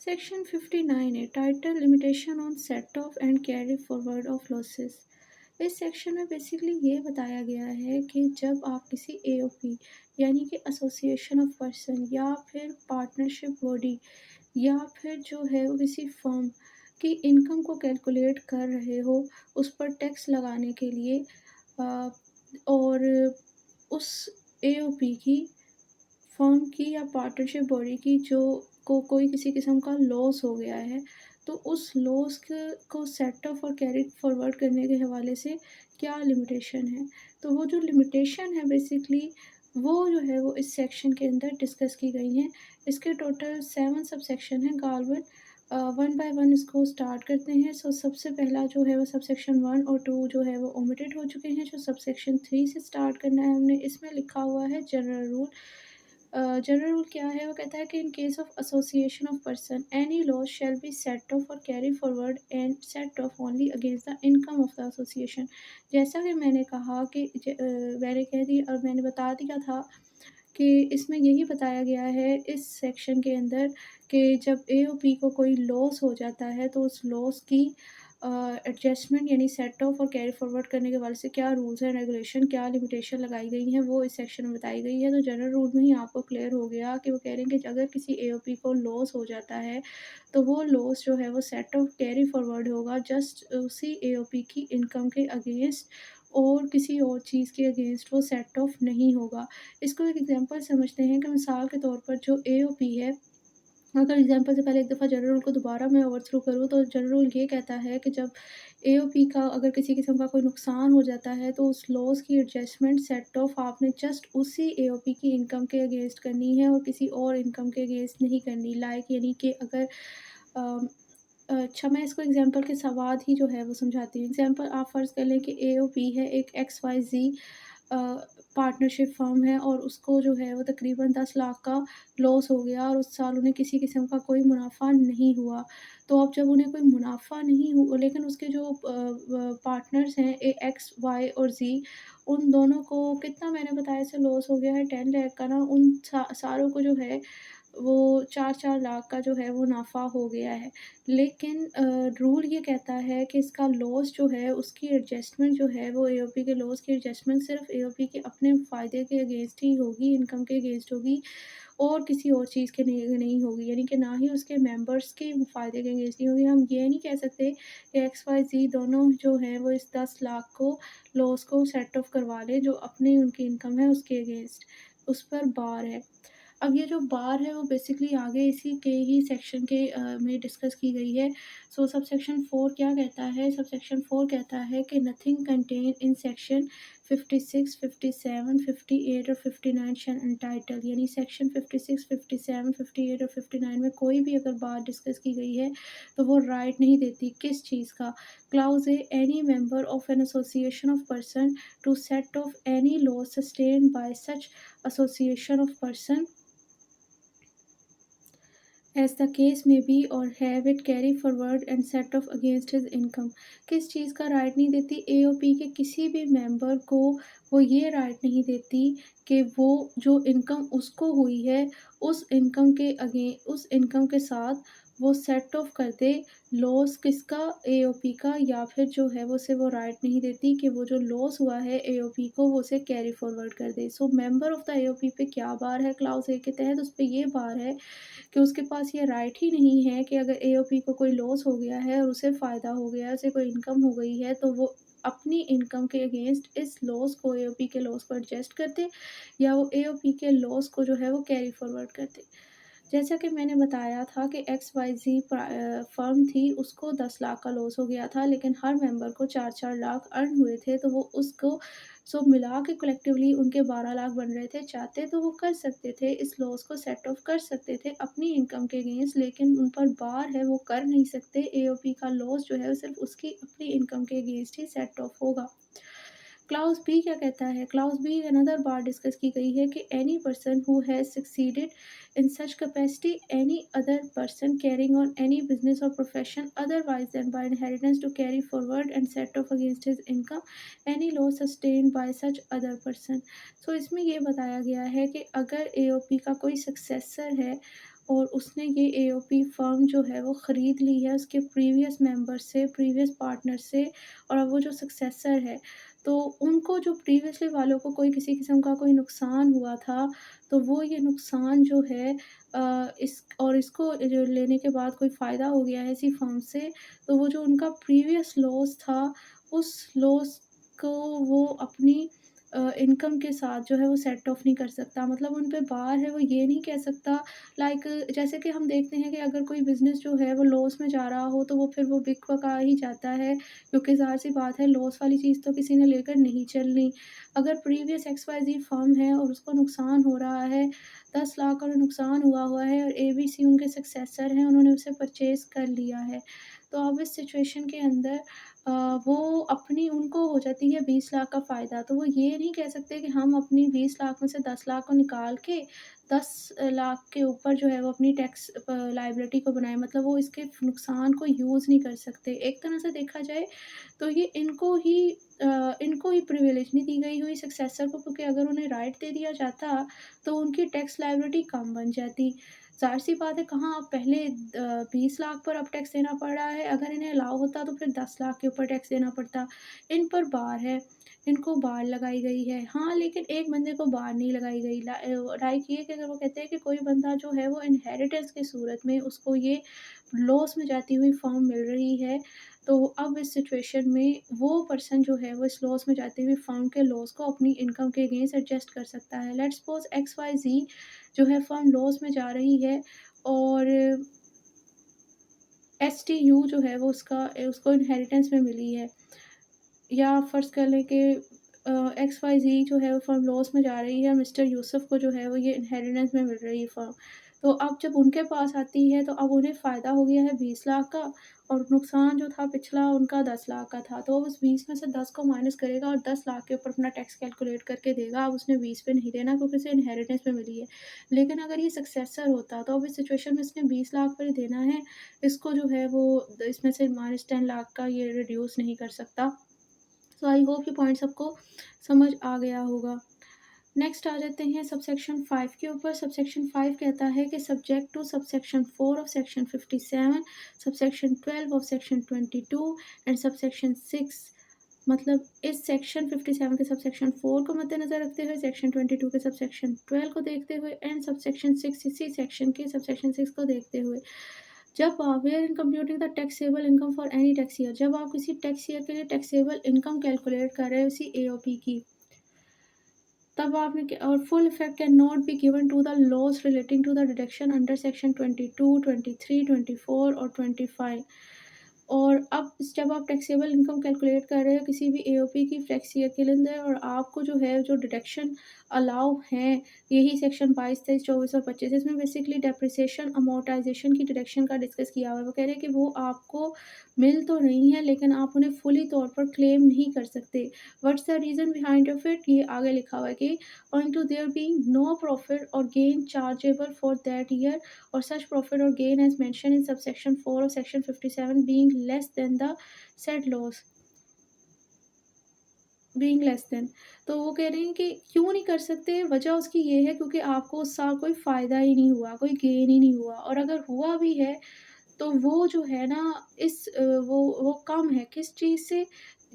Section 59 है title limitation on set of and carry forward of losses. इस section में basically ये बताया गया है कि जब आप किसी एओपी यानी कि एसोसिएशन ऑफ पर्सन या फिर पार्टनरशिप बॉडी या फिर जो है वो किसी फर्म की इनकम को कैलकुलेट कर रहे हो उस पर टैक्स लगाने के लिए अ, और उस एओपी की फर्म की या पार्टनरशिप बॉडी की जो को कोई किसी किस्म का लॉस हो गया है, तो उस लॉस को सेट ऑफ और कैरी फॉरवर्ड करने के हवाले से क्या लिमिटेशन है। तो वो जो लिमिटेशन है बेसिकली वो जो है वो इस सेक्शन के अंदर डिस्कस की गई हैं। इसके टोटल 7 सब सेक्शन हैं गालवन। वन बाय वन इसको स्टार्ट करते हैं। सो सबसे पहला जो है वो सबसेक्शन 1 और 2 जो है वो ओमिटेड हो चुके हैं। जो सबसेक्शन 3 से स्टार्ट करना है हमने, इसमें लिखा हुआ है जनरल रूल। जनरल रूल क्या है? वो कहता है कि in case of association of person any loss shall be set off और carry forward and set off only against the income of the association. जैसा कि मैंने कहा कि मैंने कह दी और मैंने बता दिया था कि इसमें यही बताया गया है इस सेक्शन के अंदर कि जब एओपी को कोई लॉस हो जाता है तो उस लॉस की एडजस्टमेंट यानी सेट ऑफ और कैरी फॉरवर्ड करने के वाले से क्या रूल्स एंड रेगुलेशन, क्या लिमिटेशन लगाई गई हैं, वो इस सेक्शन में बताई गई है। तो जनरल रूल में ही आपको क्लियर हो गया कि वो कह रहे हैं कि अगर किसी एओपी को लॉस हो जाता है तो वो लॉस जो है वो सेट ऑफ कैरी फॉरवर्ड होगा जस्ट उसी एओपी की इनकम के अगेंस्ट और किसी और चीज़ के अगेंस्ट वो सेट ऑफ नहीं होगा। इसको एक एग्जांपल समझते हैं कि मिसाल के तौर पर जो एओपी है, अगर एग्जांपल से पहले एक दफ़ा जनरल रूल को दोबारा मैं ओवर थ्रू करूँ तो जनरल रूल ये कहता है कि जब एओपी का अगर किसी किस्म का कोई नुकसान हो जाता है तो उस लॉस की एडजस्टमेंट सेट ऑफ आपने जस्ट उसी एओपी की इनकम के अगेंस्ट करनी है और किसी और इनकम के अगेंस्ट नहीं करनी। लाइक यानी कि अगर अ, अच्छा, मैं इसको एग्जांपल के साथ ही जो है वो समझाती हूँ। एग्जांपल आप फ़र्ज़ कर लें कि एओपी है एक एक्स-वाई-ज़ेड अ, पार्टनरशिप फ़र्म है और उसको जो है वो तकरीबन 10 लाख का लॉस हो गया और उस साल उन्हें किसी किस्म का कोई मुनाफ़ा नहीं हुआ। तो अब जब उन्हें कोई मुनाफ़ा नहीं हु लेकिन उसके जो पार्टनर्स हैं एक्स, वाई और ज़ेड, उन दोनों को कितना मैंने बताया से लॉस हो गया है 10 लाख का ना, उन सारों को जो है वो 4-4 लाख का जो है वो नाफ़ा हो गया है। लेकिन रूल ये कहता है कि इसका लॉस जो है उसकी एडजस्टमेंट जो है वो एओपी के लॉस की एडजस्टमेंट सिर्फ़ एओपी के अपने फ़ायदे के अगेंस्ट ही होगी, इनकम के अगेंस्ट होगी और किसी और चीज़ के नहीं नहीं होगी। यानी कि ना ही उसके मेंबर्स के फ़ायदे के अगेंस्ट नहीं होगी। हम ये नहीं कह सकते कि एक्स, वाई, ज़ेड दोनों जो हैं वो इस 10 लाख को लॉस को सेट ऑफ करवा लें जो अपनी उनकी इनकम है उसके अगेंस्ट। उस पर बार है। अब ये जो बार है वो बेसिकली आगे इसी के ही सेक्शन के में डिस्कस की गई है। सो सबसेक्शन 4 क्या कहता है? सबसेक्शन 4 कहता है कि नथिंग कंटेन्ड इन सेक्शन 56, 57, 58 और 59 शैल एंटाइटल। यानी सेक्शन 56, 57, 58 और 59 में कोई भी अगर बात डिस्कस की गई है तो वो राइट नहीं देती किस चीज़ का? Clause A any member of an association of person to set off any loss sustained by such association of person as the case may be or have it carry forward and set off against his income। किस चीज़ का right नहीं देती? AOP के किसी भी member को वो ये राइट नहीं देती कि वो जो इनकम उसको हुई है उस इनकम के साथ वो सेट ऑफ कर दे लॉस किसका? एओपी का। या फिर जो है वो उसे वो राइट नहीं देती कि वो जो लॉस हुआ है एओपी को वो उसे कैरी फॉरवर्ड कर दे। सो मेंबर ऑफ द एओपी पे क्या बार है क्लाउज़ ए के तहत? उस पे ये बार है कि उसके पास ये राइट ही नहीं है कि अगर एओपी को कोई लॉस हो गया है और उसे फ़ायदा हो गया है, उसे कोई इनकम हो गई है, तो वो अपनी इनकम के अगेंस्ट इस लॉस को एओपी के लॉस को एडजस्ट कर दे या वो एओपी के लॉस को जो है वो कैरी फॉरवर्ड कर दे। जैसा कि मैंने बताया था कि एक्स-वाई-ज़ेड फ़र्म थी, उसको 10 लाख का लॉस हो गया था, लेकिन हर मेंबर को 4-4 लाख अर्न हुए थे, तो वो उसको सब मिला के कलेक्टिवली उनके 12 लाख बन रहे थे। चाहते तो वो कर सकते थे, इस लॉस को सेट ऑफ कर सकते थे अपनी इनकम के अगेंस्ट, लेकिन उन पर बार है, वो कर नहीं सकते। एओपी का लॉस जो है, वो सिर्फ़ उसकी अपनी इनकम के अगेंस्ट ही सेट ऑफ होगा। क्लाउज़ बी क्या कहता है? क्लाउज़ बी अनदर बार डिस्कस की गई है कि any person who has succeeded in such capacity any other person carrying on any business और profession otherwise than by inheritance to carry forward and set off against his income any loss sustained by such other person. So इसमें ये बताया गया है कि अगर AOP का कोई सक्सेसर है और उसने ये एओपी फ़र्म जो है वो ख़रीद ली है उसके प्रीवियस मेंबर से, प्रीवियस पार्टनर से, और अब वो जो सक्सेसर है, तो उनको जो प्रीवियसली वालों को कोई किसी किस्म का कोई नुकसान हुआ था, तो वो ये नुकसान जो है इसको जो लेने के बाद कोई फ़ायदा हो गया है इसी फ़र्म से, तो वो जो उनका प्रीवियस लॉस था, उस लॉस को वो अपनी इनकम के साथ जो है वो सेट ऑफ नहीं कर सकता। मतलब उन पे बार है, वो ये नहीं कह सकता, लाइक जैसे कि हम देखते हैं कि अगर कोई बिज़नेस जो है वो लॉस में जा रहा हो, तो वो फिर वो बिक-बका ही जाता है, क्योंकि ज़ाहिर-सी बात है लॉस वाली चीज़ तो किसी ने लेकर नहीं चलनी। अगर प्रीवियस एक्स-वाई-ज़ेड फर्म है और उसको नुकसान हो रहा है, 10 लाख का नुकसान हुआ है और एबीसी उनके सक्सेसर हैं, उन्होंने उसे परचेज़ कर लिया है। तो अब इस सिचुएशन के अंदर अ, वो अपनी उनको हो जाती है 20 लाख का फ़ायदा, तो वो ये नहीं कह सकते कि हम अपनी 20 लाख में से 10 लाख को निकाल के 10 लाख के ऊपर जो है वो अपनी टैक्स लायबिलिटी को बनाएँ, मतलब वो इसके नुकसान को यूज़ नहीं कर सकते। एक तरह से देखा जाए तो ये इनको ही प्रिविलेज नहीं दी गई हुई सक्सेसर को, क्योंकि अगर उन्हें राइट दे दिया जाता, तो उनकी टैक्स लायबिलिटी कम बन जाती। ज़ाहिर-सी बात है, कहाँ अब पहले 20 लाख पर अब टैक्स देना पड़ रहा है, अगर इन्हें अलाउ होता तो फिर 10 लाख के ऊपर टैक्स देना पड़ता। इन पर बार है, इनको बार लगाई गई है। हाँ, लेकिन एक बंदे को बार नहीं लगाई गई। लाइक ये कि अगर वो कहते हैं कि कोई बंदा जो है वो इनहेरिटेंस की सूरत में उसको ये लॉस में जाती हुई फ़र्म मिल रही है, तो अब इस सिचुएशन में वो पर्सन जो है वो इस लॉस में जाती हुई फ़र्म के लॉस को अपनी इनकम के अगेंस्ट एडजस्ट कर सकता है। लेट्स सपोज़ एक्स-वाई-ज़ेड जो है फ़र्म लॉस में जा रही है, और एसटीयू जो है वो उसको इनहेरिटेंस में मिली है, या फ़र्ज़ कर लें कि एक्स-वाई-ज़ेड जो है वो फ़र्म लॉस में जा रही है, मिस्टर यूसुफ को जो है वो ये इनहेरिटेंस में मिल रही है फ़र्म। तो अब जब उनके पास आती है, तो अब उन्हें फ़ायदा हो गया है 20 लाख का, और नुकसान जो था पिछला उनका 10 लाख का था। तो अब उस 20 में से 10 को माइनस करेगा और 10 लाख के ऊपर अपना टैक्स कैलकुलेट करके देगा। अब उसने 20 पे नहीं देना, क्योंकि उसे इनहेरिटेंस में मिली है। लेकिन अगर ये सक्सेसर होता, तो अब इस सिचुएशन में इसने 20 लाख पर ही देना है। इसको जो है वो इसमें से -10 लाख का ये रिड्यूस नहीं कर सकता। सो आई होप ये पॉइंट सबको समझ आ गया होगा। नेक्स्ट आ जाते हैं सबसेक्शन 5 के ऊपर। सबसेक्शन 5 कहता है कि subject to subsection 4 of section 57, subsection 12 of section 22 and subsection 6, मतलब इस सेक्शन 57 के सबसेक्शन 4 को मद्देनज़र रखते हुए, सेक्शन 22 के सबसेक्शन 12 को देखते हुए एंड सबसेक्शन 6 इसी सेक्शन के सबसेक्शन 6 को देखते हुए, जब wherein computing the taxable income for any tax year, जब आप किसी टैक्स ईयर के लिए टैक्सेबल इनकम कैलकुलेट कर रहे हो इसी एओपी की, तब आपने क्या, और full effect cannot be given to the loss relating to the deduction under section 22, 23, 24 और 25। और अब जब आप टैक्सेबल इनकम कैलकुलेट कर रहे हो किसी भी एओपी की टैक्स ईयर के अंदर, और आपको जो है जो डिडक्शन अलाउ हैं, यही सेक्शन 22, 23, 24 और 25, इसमें बेसिकली डेप्रिसिएशन अमोर्टाइजेशन की डिडक्शन का डिस्कस किया हुआ है। वो कह रहे हैं कि वो आपको मिल तो रही हैं, लेकिन आप उन्हें फुली तौर पर क्लेम नहीं कर सकते। What's the reason behind of it, ये आगे लिखा हुआ है कि owing to there being no profit or gain chargeable for that year, or such profit or gain as mentioned in subsection 4 of section 57 being less than, तो वो कह रहे हैं कि क्यों नहीं कर सकते, वजह उसकी ये है क्योंकि आपको उस साल कोई फ़ायदा ही नहीं हुआ, कोई गेन ही नहीं हुआ, और अगर हुआ भी है तो वो जो है ना वो कम है किस चीज़ से,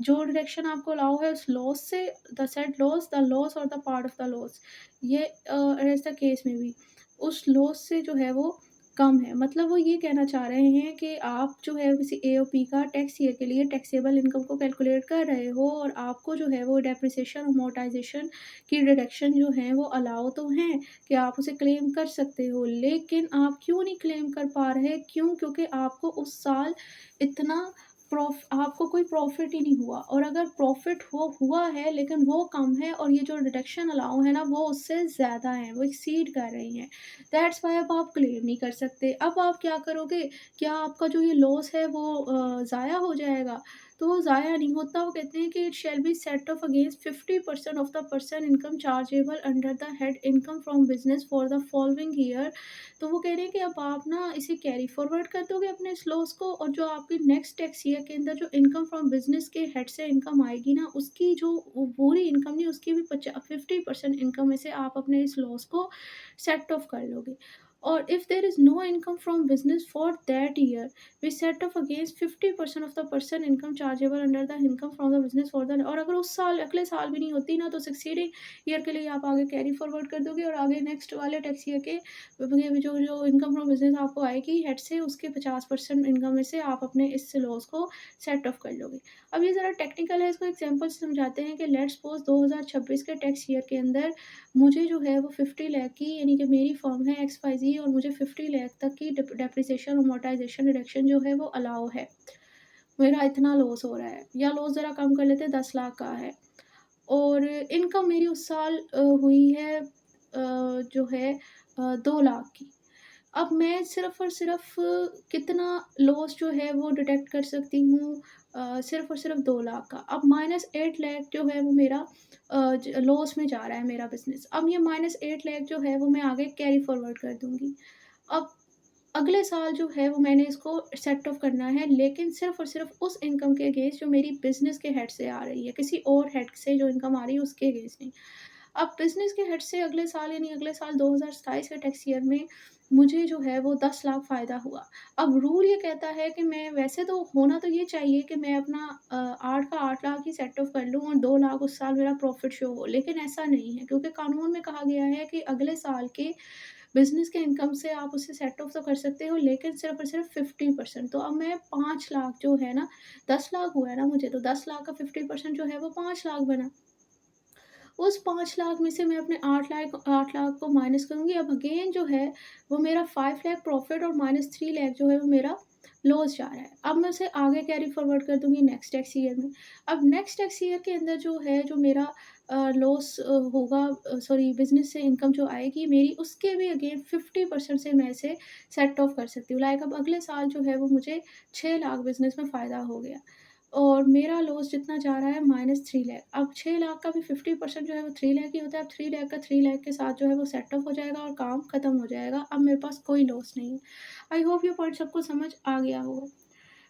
जो डिडक्शन आपको अलाउ है उस लॉस से, the said loss, the loss और the part of the loss, ये एज़ द केस में भी उस लॉस से जो है वो कम है। मतलब वो ये कहना चाह रहे हैं कि आप जो है किसी एओपी का टैक्स ईयर के लिए टैक्सेबल इनकम को कैलकुलेट कर रहे हो, और आपको जो है वो डेप्रिसिएशन, अमोर्टाइज़ेशन की डिडक्शन जो है वो अलाउ तो हैं कि आप उसे क्लेम कर सकते हो, लेकिन आप क्यों नहीं क्लेम कर पा रहे? क्यों? क्योंकि आपको उस साल इतना आपको कोई प्रॉफ़िट ही नहीं हुआ, और अगर प्रॉफ़िट हुआ है लेकिन वो कम है, और ये जो डिडक्शन अलाउ है ना वो उससे ज़्यादा है, वो एक्सीड कर रही हैं। दैट्स व्हाई अब आप क्लेम नहीं कर सकते। अब आप क्या करोगे? क्या आपका जो ये लॉस है वो ज़ाया हो जाएगा? तो वो ज़ाया नहीं होता, वो कहते हैं कि it shall be set off against 50% of the person income chargeable under the head income from business for the following year. तो वो कह रहे हैं कि अब आप ना इसे कैरी फॉरवर्ड कर दोगे अपने इस लॉस को, और जो आपकी नेक्स्ट टैक्स ईयर के अंदर जो इनकम फ्रॉम बिज़नेस के हेड से इनकम आएगी ना, उसकी जो वो पूरी इनकम नहीं, उसकी भी 50% इनकम में से आप अपने इस लॉस को सेट ऑफ कर लोगे। or if there is no income from business for that year, we set off against 50% of the person income chargeable under the income from the business for the, और अगर उस साल अगले साल भी नहीं होती ना तो सक्सीडिंग ईयर के लिए आप आगे कैरी फॉरवर्ड कर दोगे और आगे नेक्स्ट वाले टैक्स ईयर के जो जो इनकम फ्रॉम बिजनेस आपको आएगी हेड से उसके 50% इनकम में से आप अपने इस लॉस को सेट ऑफ कर लोगे। अब ये ज़रा टेक्निकल है, इसको एग्जांपल से समझाते हैं कि लेट्स सपोज 2026 के टैक्स ईयर के अंदर मुझे जो है वो 50 लाख की, यानी कि मेरी फर्म है XYZ और मुझे 50 लाख तक की डेप्रिसिएशन, अमोर्टाइजेशन, डिडक्शन जो है वो अलाउ है। मेरा इतना लॉस हो रहा है, या लॉस ज़रा कम कर लेते हैं 10 लाख का है, और इनकम मेरी उस साल हुई है जो है 2 लाख की। अब मैं सिर्फ़ और सिर्फ़ कितना लॉस जो है वो डिटेक्ट कर सकती हूँ, सिर्फ़ और सिर्फ़ 2 लाख का। अब -8 लाख जो है वो मेरा लॉस में जा रहा है मेरा बिज़नेस। अब ये -8 लाख जो है वो मैं आगे कैरी फॉरवर्ड कर दूँगी। अब अगले साल जो है वो मैंने इसको सेट ऑफ करना है, लेकिन सिर्फ़ और सिर्फ़ उस इनकम के अगेंस्ट जो मेरी बिज़नेस के हेड से आ रही है, किसी और हेड से जो इनकम आ रही है उसके अगेंस्ट नहीं। अब बिज़नेस के हेड से अगले साल, यानी अगले साल 2027 के टैक्स ईयर में मुझे जो है वो 10 लाख फ़ायदा हुआ। अब रूल ये कहता है कि मैं, वैसे तो होना तो ये चाहिए कि मैं अपना 8 का 8 लाख ही सेट ऑफ कर लूँ और 2 लाख उस साल मेरा प्रॉफ़िट शो हो, लेकिन ऐसा नहीं है क्योंकि कानून में कहा गया है कि अगले साल के बिज़नेस के इनकम से आप उसे सेट ऑफ तो कर सकते हो, लेकिन सिर्फ़ और सिर्फ़ 50%। तो अब मैं 5 लाख जो है ना, 10 लाख हुआ है ना मुझे, तो 10 लाख का 50% जो है वो 5 लाख बना। उस 5 लाख में से मैं अपने 8 लाख को माइनस करूँगी। अब अगेन जो है वो मेरा 5 लाख प्रॉफ़िट और -3 लाख जो है वो मेरा लॉस जा रहा है। अब मैं उसे आगे कैरी फॉरवर्ड कर दूँगी नेक्स्ट टैक्स ईयर में। अब नेक्स्ट टैक्स ईयर के अंदर जो है, जो मेरा लॉस होगा, सॉरी, बिज़नेस से इनकम जो आएगी मेरी, उसके भी अगेन 50% से मैं इसे सेट ऑफ कर सकती हूँ। लाइक अब अगले साल जो है वो मुझे 6 लाख बिज़नेस में फ़ायदा हो गया और मेरा लॉस जितना जा रहा है -3 लाख। अब 6 लाख का भी 50% जो है वो 3 लाख ही होता है। अब 3 लाख का 3 लाख के साथ जो है वो सेट ऑफ हो जाएगा और काम खत्म हो जाएगा। अब मेरे पास कोई लॉस नहीं है। आई होप ये पॉइंट सबको समझ आ गया होगा।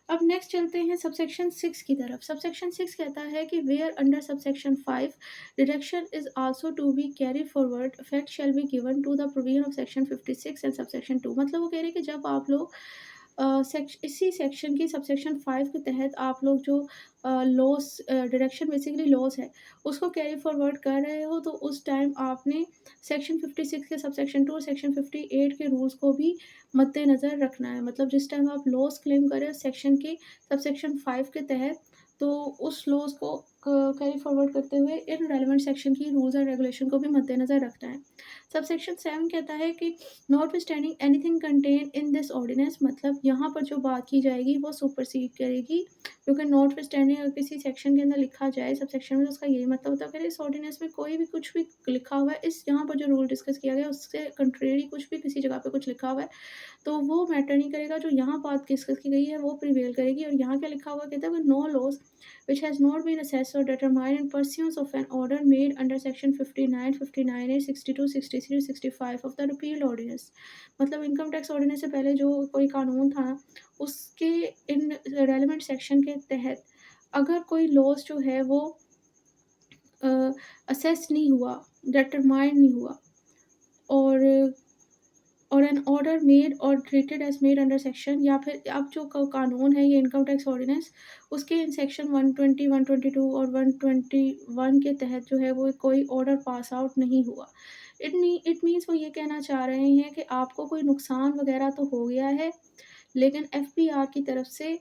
अब नेक्स्ट चलते हैं सबसेक्शन 6 की तरफ। सबसेक्शन 6 कहता है कि where under subsection 5 deduction is also to be carry forward, effect shall be given to the provision of section 56 and subsection 2। मतलब वो कह रहे हैं कि जब आप लोग इसी सेक्शन की सबसेक्शन 5 के तहत आप लोग जो लॉस डिडक्शन बेसिकली लॉस है, उसको कैरी फॉरवर्ड कर रहे हो, तो उस टाइम आपने सेक्शन 56 के सबसेक्शन 2 और सेक्शन 58 के रूल्स को भी मद्देनज़र रखना है। मतलब जिस टाइम आप लॉस क्लेम कर रहे हो सेक्शन के सबसेक्शन 5 के तहत, तो उस लॉस को कैरी फॉरवर्ड करते हुए इन रेलेवेंट सेक्शन की रूल्स एंड रेगुलेशन को भी मद्देनज़र रखना है। सबसेक्शन 7 कहता है कि notwithstanding anything contained in this ordinance, मतलब यहाँ पर जो बात की जाएगी वो सुपरसीड करेगी, क्योंकि नॉटविथस्टैंडिंग अगर किसी सेक्शन के अंदर लिखा जाए सबसेक्शन में, तो उसका यही मतलब होता है कि इस ऑर्डिनेंस में कोई भी कुछ भी लिखा हुआ है, इस यहाँ पर जो रूल डिस्कस किया गया है उससे कंट्रेरी कुछ भी किसी जगह पे कुछ लिखा हुआ है, तो वो मैटर नहीं करेगा, जो यहाँ बात डिस्कस की गई है वो प्रिवेल करेगी। और यहाँ क्या लिखा हुआ कहता है, no loss which has not been assessed or determined in pursuance of an order made under section 59, 59A, 62, 63, 65 of the repealed ordinance। मतलब इनकम टैक्स ऑर्डिनेंस से पहले जो कोई कानून था ना, उसके इन रेलेवेंट सेक्शन के तहत अगर कोई लॉस जो है वो असेस नहीं हुआ, डिटरमाइंड नहीं हुआ, और एन ऑर्डर मेड और treated as made under section, या फिर अब जो कानून है ये इनकम टैक्स ऑर्डिनेंस, उसके इन सेक्शन 120, 122 और 121 के तहत जो है वो कोई ऑर्डर पास आउट नहीं हुआ। इट मीन्स वो ये कहना चाह रहे हैं कि आपको कोई नुकसान वगैरह तो हो गया है, लेकिन एफपीआर की तरफ से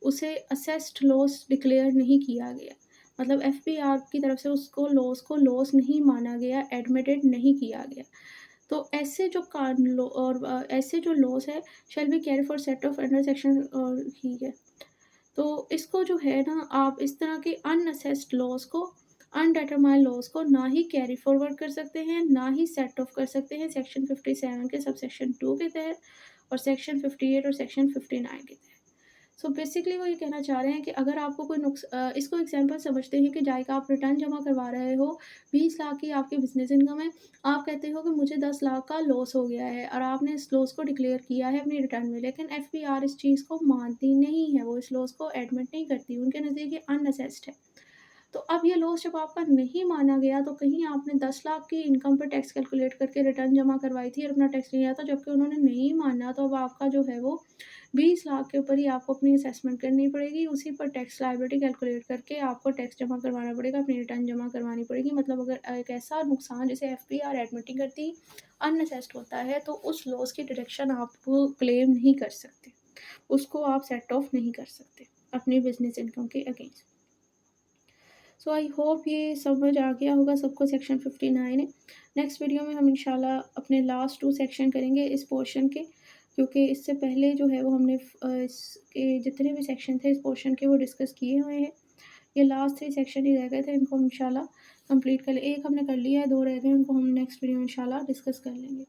उसे असेस्ड लॉस डिक्लेयर नहीं किया गया। मतलब एफपीआर की तरफ से उसको लॉस नहीं माना गया, एडमिटेड नहीं किया गया। तो ऐसे जो ऐसे जो लॉस है shall be carry for set of under section, और ठीक है। तो इसको जो है ना, आप इस तरह के अनअसेस्ड लॉस को, अनडिटरमाइंड लॉस को ना ही कैरी फॉरवर्ड कर सकते हैं, ना ही सेट ऑफ कर सकते हैं सेक्शन 57 के सबसेक्शन 2 के तहत और सेक्शन 58 और सेक्शन 59 के तहत। सो बेसिकली वो ये कहना चाह रहे हैं कि अगर आपको कोई इसको एग्जांपल समझते हैं कि जायका आप रिटर्न जमा करवा रहे हो, 20 लाख की आपकी बिज़नेस इनकम है, आप कहते हो कि मुझे 10 लाख का लॉस हो गया है और आपने इस लॉस को डिक्लेयर किया है अपनी रिटर्न में, लेकिन एफबीआर इस चीज़ को मानती नहीं है, वो इस लॉस को एडमिट नहीं करती, उनके नज़दीक ये अनअसेस्ड है। तो अब ये लॉस जब आपका नहीं माना गया, तो कहीं आपने 10 लाख की इनकम पे टैक्स कैलकुलेट करके रिटर्न जमा करवाई थी और अपना टैक्स नहीं आया था, जबकि उन्होंने नहीं माना, तो अब आपका जो है वो 20 लाख के ऊपर ही आपको अपनी असेसमेंट करनी पड़ेगी। उसी पर टैक्स लायबिलिटी कैलकुलेट करके आपको टैक्स जमा करवाना पड़ेगा, अपनी रिटर्न जमा करवानी पड़ेगी। मतलब अगर एक ऐसा नुकसान जैसे एफपीआर एडमिटिंग करती अनअसेस्ड होता है, तो उस लॉस की डिडक्शन आप क्लेम नहीं कर सकते। उसको आप सेट ऑफ नहीं कर सकते अपनी बिज़नेस इनकम के अगेंस्ट। सो आई होप ये समझ आ गया होगा सबको सेक्शन 59 है। नेक्स्ट वीडियो में हम इंशाल्लाह अपने लास्ट 2 सेक्शन करेंगे इस पोर्शन के, क्योंकि इससे पहले जो है वो हमने इसके जितने भी सेक्शन थे इस पोर्शन के वो डिस्कस किए हुए हैं। ये लास्ट 3 सेक्शन ही रह गए थे, इनको हम इंशाल्लाह कंप्लीट कर ले, एक हमने कर लिया है, 2 रह गए हैं, उनको हम नेक्स्ट वीडियो में इंशाल्लाह डिस्कस कर लेंगे।